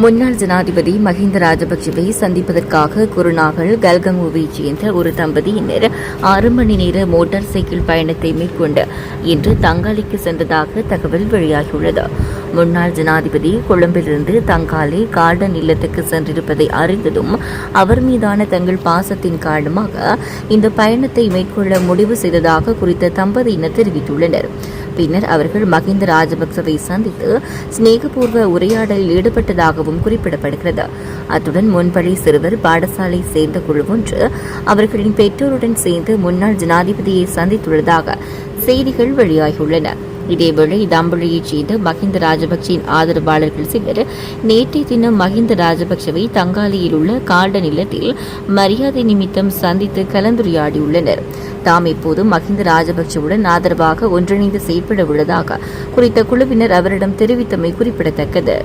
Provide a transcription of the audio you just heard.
முன்னாள் ஜனாதிபதி மஹிந்த ராஜபக்சவை சந்திப்பதற்காக குருநாகல் கல்கமுவைச் சேர்ந்த ஒரு தம்பதியினர் 6 மணி நேர மோட்டார் சைக்கிள் பயணத்தை மேற்கொண்டு இன்று தங்காலைக்கு சென்றதாக தகவல் வெளியாகியுள்ளது. முன்னாள் ஜனாதிபதி கொழும்பிலிருந்து தங்காலை கார்டன் இல்லத்துக்கு சென்றிருப்பதை அறிந்ததும் அவர் மீதான தங்கள் பாசத்தின் காரணமாக இந்த பயணத்தை மேற்கொள்ள முடிவு செய்ததாக குறித்த தம்பதியினர் தெரிவித்துள்ளனர். பின்னர் அவர்கள் மஹிந்த ராஜபக்சவை சந்தித்து சிநேகபூர்வ உரையாடலில் ஈடுபட்டதாகவும் குறிப்பிடப்படுகிறது. அத்துடன் முன்பழி சிறுவர் பாடசாலை சேர்ந்த குழு ஒன்று அவர்களின் பெற்றோருடன் சேர்ந்து முன்னாள் ஜனாதிபதியை சந்தித்துள்ளதாக செய்திகள் வெளியாகியுள்ளன. இதேவேளை தம்புழியைச் சேர்ந்த மஹிந்த ராஜபக்சேயின் ஆதரவாளர்கள் சிலர் நேற்றைய தினம் மஹிந்த ராஜபக்சவை தங்காலையில் உள்ள கார்டன் இல்லத்தில் மரியாதை நிமித்தம் சந்தித்து கலந்துரையாடியுள்ளனர். தாம் இப்போது மஹிந்த ராஜபக்சவுடன் ஆதரவாக ஒன்றிணைந்து செயற்பட உள்ளதாக குறித்த குழுவினர் அவரிடம் தெரிவித்தமை குறிப்பிடத்தக்கது.